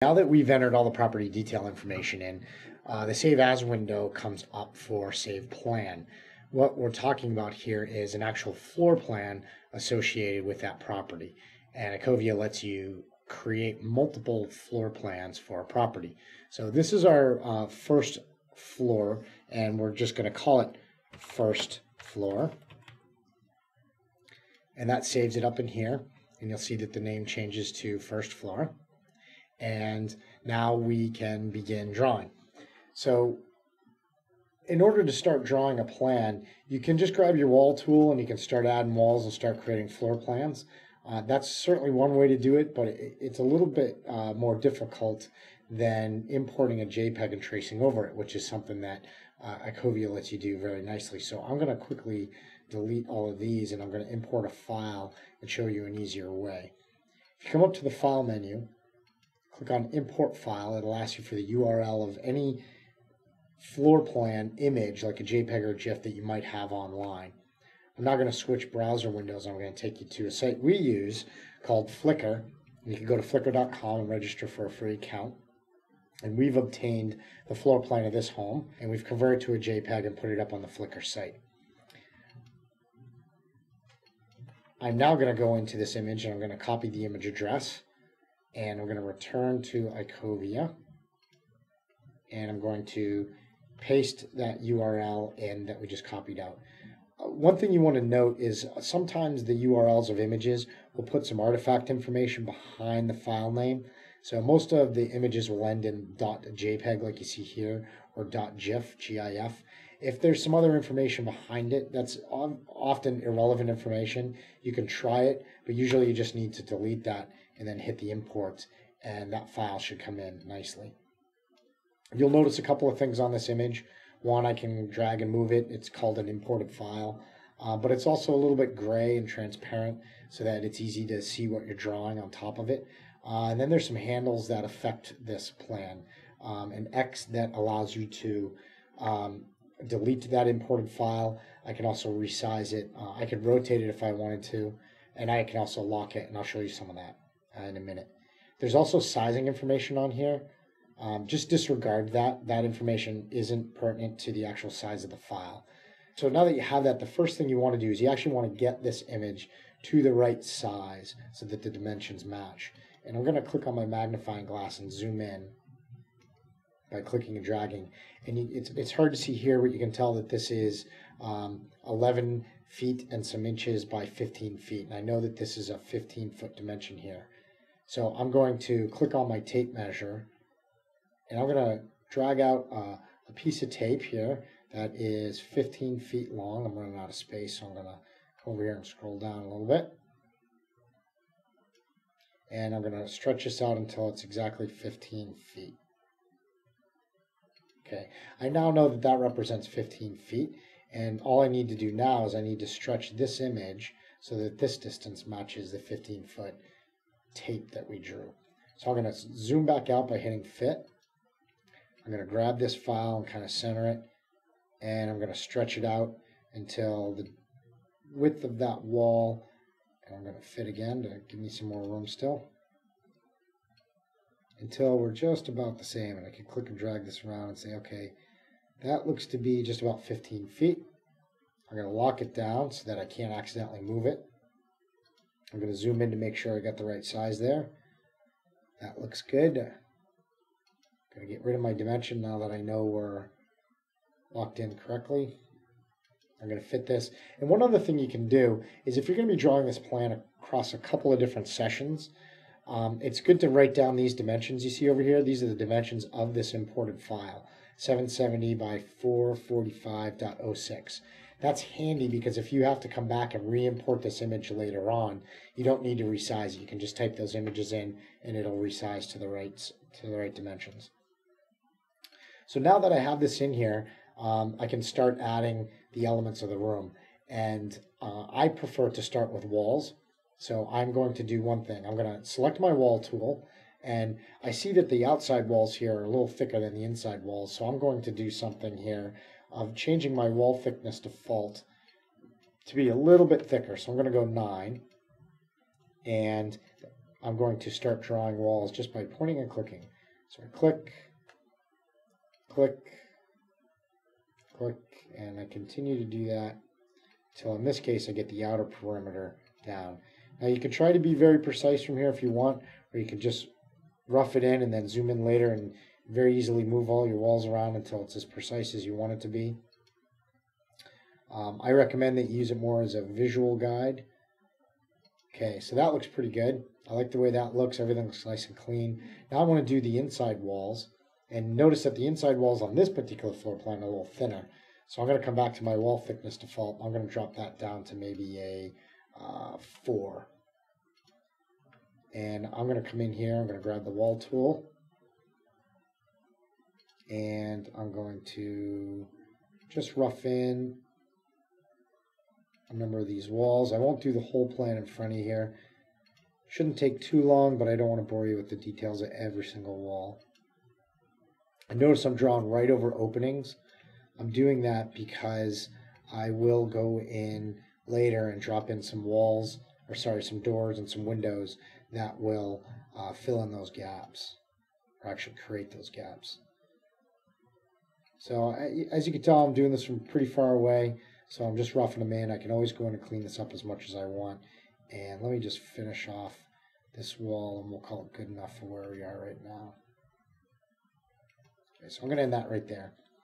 Now that we've entered all the property detail information in, the Save As window comes up for Save Plan. What we're talking about here is an actual floor plan associated with that property. And Icovia lets you create multiple floor plans for a property. So this is our first floor, and we're just going to call it first floor. And that saves it up in here, and you'll see that the name changes to first floor. And now we can begin drawing. So in order to start drawing a plan, you can just grab your wall tool and you can start adding walls and start creating floor plans. That's certainly one way to do it, but it's a little bit more difficult than importing a JPEG and tracing over it, which is something that Icovia lets you do very nicely. So I'm going to quickly delete all of these, and I'm going to import a file and show you an easier way. If you come up to the File menu, click on Import File. It'll ask you for the URL of any floor plan image, like a JPEG or a GIF that you might have online. I'm not going to switch browser windows. I'm going to take you to a site we use called Flickr. You can go to flickr.com and register for a free account. And we've obtained the floor plan of this home, and we've converted to a JPEG and put it up on the Flickr site. I'm now going to go into this image, and I'm going to copy the image address, and I'm going to return to Icovia, and I'm going to paste that URL in that we just copied out. One thing you want to note is sometimes the URLs of images will put some artifact information behind the file name. So most of the images will end in .jpeg like you see here, or .gif, GIF. If there's some other information behind it, that's often irrelevant information. You can try it, but usually you just need to delete that and then hit the import, and that file should come in nicely. You'll notice a couple of things on this image. One, I can drag and move it. It's called an imported file, but it's also a little bit gray and transparent so that it's easy to see what you're drawing on top of it. And then there's some handles that affect this plan. An X that allows you to delete that imported file. I can also resize it. I could rotate it if I wanted to, and I can also lock it, and I'll show you some of that in a minute. There's also sizing information on here. Just disregard that. That information isn't pertinent to the actual size of the file. So now that you have that, the first thing you want to do is you actually want to get this image to the right size so that the dimensions match. And I'm going to click on my magnifying glass and zoom in by clicking and dragging. And it's hard to see here, but you can tell that this is 11 feet and some inches by 15 feet. And I know that this is a 15-foot dimension here. So I'm going to click on my tape measure, and I'm going to drag out a piece of tape here that is 15 feet long. I'm running out of space, so I'm going to come over here and scroll down a little bit. And I'm going to stretch this out until it's exactly 15 feet. Okay, I now know that that represents 15 feet, and all I need to do now is I need to stretch this image so that this distance matches the 15-foot tape that we drew. So I'm going to zoom back out by hitting Fit. I'm going to grab this file and kind of center it, and I'm going to stretch it out until the width of that wall, and I'm going to fit again to give me some more room still, until we're just about the same. And I can click and drag this around and say, okay, that looks to be just about 15 feet. I'm going to lock it down so that I can't accidentally move it. I'm going to zoom in to make sure I got the right size there. That looks good. I'm going to get rid of my dimension now that I know we're locked in correctly. I'm going to fit this. And one other thing you can do is if you're going to be drawing this plan across a couple of different sessions, it's good to write down these dimensions you see over here. These are the dimensions of this imported file, 770 by 445.06. That's handy because if you have to come back and re-import this image later on, you don't need to resize it. You can just type those images in and it'll resize to the right dimensions. So now that I have this in here, I can start adding the elements of the room. And I prefer to start with walls. So I'm going to do one thing. I'm going to select my wall tool, and I see that the outside walls here are a little thicker than the inside walls. So I'm going to do something here of changing my wall thickness default to be a little bit thicker. So I'm going to go 9. And I'm going to start drawing walls just by pointing and clicking. So I click, click, click, and I continue to do that until in this case I get the outer perimeter down. Now you can try to be very precise from here if you want, or you can just rough it in and then zoom in later and very easily move all your walls around until it's as precise as you want it to be. I recommend that you use it more as a visual guide. Okay, so that looks pretty good. I like the way that looks. Everything looks nice and clean. Now I want to do the inside walls. And notice that the inside walls on this particular floor plan are a little thinner. So I'm going to come back to my wall thickness default. I'm going to drop that down to maybe a 4. And I'm going to come in here. I'm going to grab the wall tool. And I'm going to just rough in a number of these walls. I won't do the whole plan in front of you here. Shouldn't take too long, but I don't want to bore you with the details of every single wall. And notice I'm drawing right over openings. I'm doing that because I will go in later and drop in some walls, or sorry, some doors and some windows that will fill in those gaps, or actually create those gaps. So as you can tell, I'm doing this from pretty far away. So I'm just roughing them in. I can always go in and clean this up as much as I want. And let me just finish off this wall, and we'll call it good enough for where we are right now. Okay, so I'm going to end that right there.